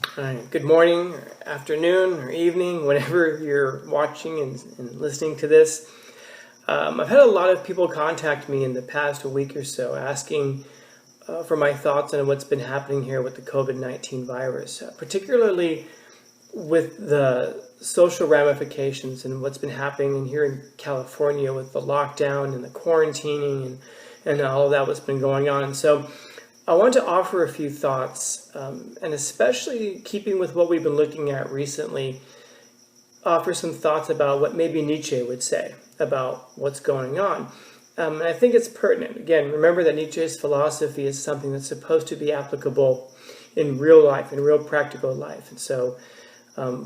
Good morning, or afternoon, or evening, whenever you're watching and listening to this. I've had a lot of people contact me in the past week or so asking for my thoughts on what's been happening here with the COVID-19 virus, particularly with the social ramifications and what's been happening here in California with the lockdown and the quarantining and all of that what's been going on. And so I want to offer a few thoughts, and especially keeping with what we've been looking at recently, offer some thoughts about what maybe Nietzsche would say about what's going on. And I think it's pertinent. Again, remember that Nietzsche's philosophy is something that's supposed to be applicable in real life, in real practical life. And so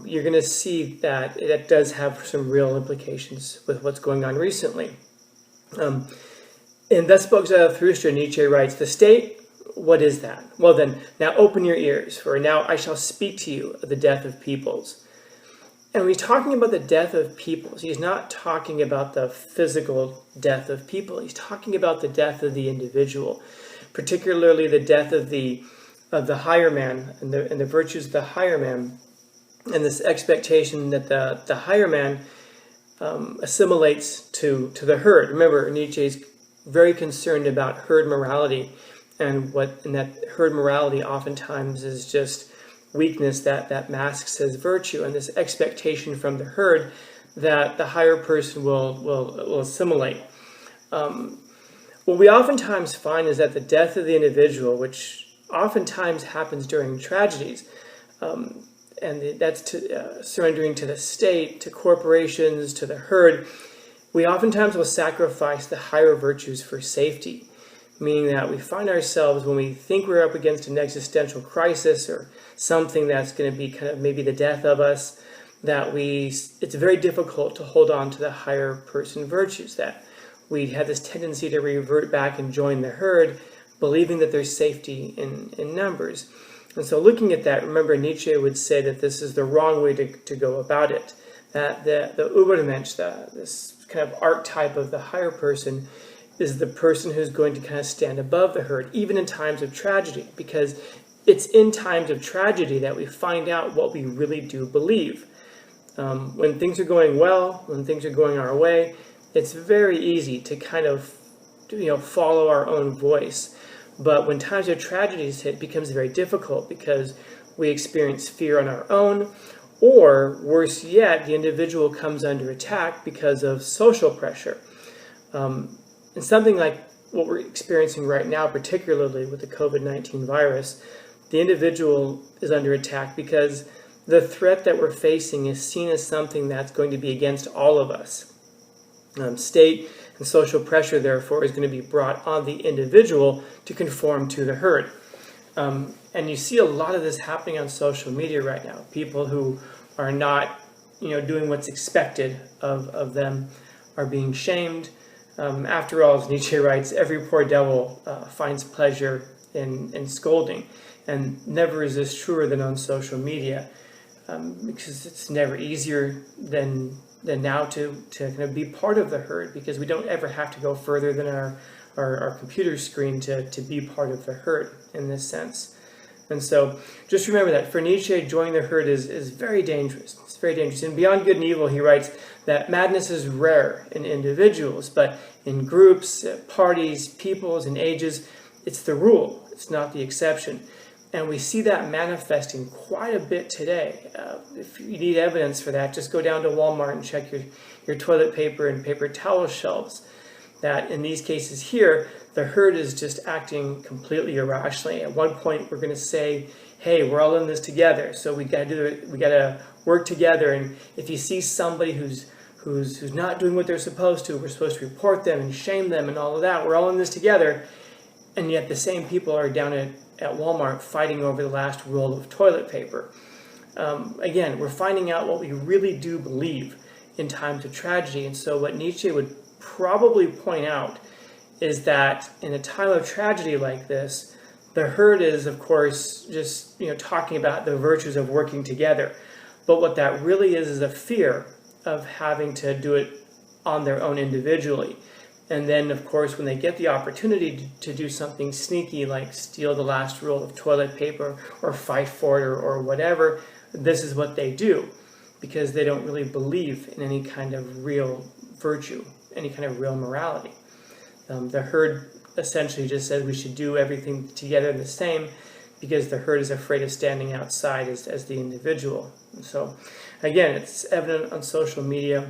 you're going to see that it does have some real implications with what's going on recently. In Thus Spoke Zarathustra, Nietzsche writes, "The state, what is that? Well then, now open your ears, for now I shall speak to you of the death of peoples." And when he's talking about the death of peoples, he's not talking about the physical death of people. He's talking about the death of the individual, particularly the death of the higher man and the virtues of the higher man, and this expectation that the higher man assimilates to the herd. Remember, Nietzsche's very concerned about herd morality. And that herd morality oftentimes is just weakness that masks as virtue, and this expectation from the herd that the higher person will assimilate. What we oftentimes find is that the death of the individual, which oftentimes happens during tragedies, and that's surrendering to the state, to corporations, to the herd, we oftentimes will sacrifice the higher virtues for safety. Meaning that we find ourselves, when we think we're up against an existential crisis or something that's going to be kind of maybe the death of us, that it's very difficult to hold on to the higher person virtues, that we have this tendency to revert back and join the herd, believing that there's safety in numbers. And so looking at that, remember Nietzsche would say that this is the wrong way to go about it, that the Übermensch, this kind of archetype of the higher person, is the person who's going to kind of stand above the herd, even in times of tragedy, because it's in times of tragedy that we find out what we really do believe. When things are going well, when things are going our way, it's very easy to kind of follow our own voice. But when times of tragedies hit, it becomes very difficult because we experience fear on our own, or worse yet, the individual comes under attack because of social pressure. And something like what we're experiencing right now, particularly with the COVID-19 virus, the individual is under attack because the threat that we're facing is seen as something that's going to be against all of us. State and social pressure, therefore, is going to be brought on the individual to conform to the herd. And you see a lot of this happening on social media right now. People who are not doing what's expected of them are being shamed. After all, as Nietzsche writes, every poor devil finds pleasure in scolding. And never is this truer than on social media, because it's never easier than now to kind of be part of the herd, because we don't ever have to go further than our computer screen to be part of the herd in this sense. And so just remember that for Nietzsche, joining the herd is very dangerous. It's very dangerous. In Beyond Good and Evil, he writes that madness is rare in individuals, but in groups, parties, peoples, and ages, it's the rule. It's not the exception. And we see that manifesting quite a bit today. If you need evidence for that, just go down to Walmart and check your toilet paper and paper towel shelves. That in these cases here, the herd is just acting completely irrationally. At one point, we're going to say, "Hey, we're all in this together, so we got to work together." And if you see somebody who's not doing what they're supposed to, we're supposed to report them and shame them and all of that. We're all in this together, and yet the same people are down at Walmart fighting over the last roll of toilet paper. Again, we're finding out what we really do believe in times of tragedy. And so what Nietzsche would probably point out is that in a time of tragedy like this, the herd is, of course, just talking about the virtues of working together. But what that really is a fear of having to do it on their own individually. And then, of course, when they get the opportunity to do something sneaky, like steal the last roll of toilet paper or fight for it or whatever, this is what they do, because they don't really believe in any kind of real virtue, any kind of real morality. The herd essentially just says we should do everything together the same, because the herd is afraid of standing outside as the individual. And so, again, it's evident on social media.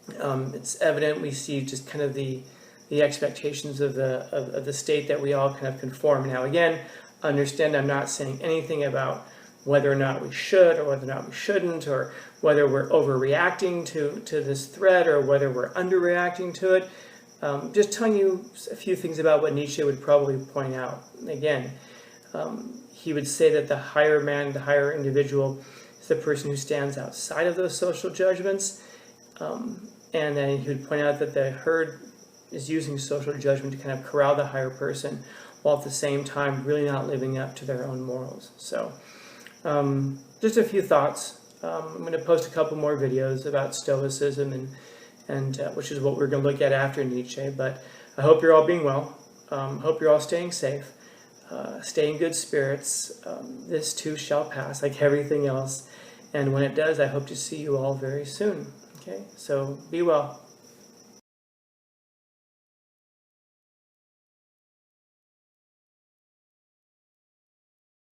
It's evident we see just kind of the expectations of the state that we all kind of conform. Now, again, understand I'm not saying anything about whether or not we should or whether or not we shouldn't, or whether we're overreacting to this threat or whether we're underreacting to it. Just telling you a few things about what Nietzsche would probably point out. Again, he would say that the higher man, the higher individual, is the person who stands outside of those social judgments. And then he would point out that the herd is using social judgment to kind of corral the higher person, while at the same time really not living up to their own morals. So just a few thoughts. I'm going to post a couple more videos about Stoicism, and which is what we're going to look at after Nietzsche. But I hope you're all being well. Hope you're all staying safe. Stay in good spirits. This too shall pass, like everything else. And when it does, I hope to see you all very soon. Okay, so be well.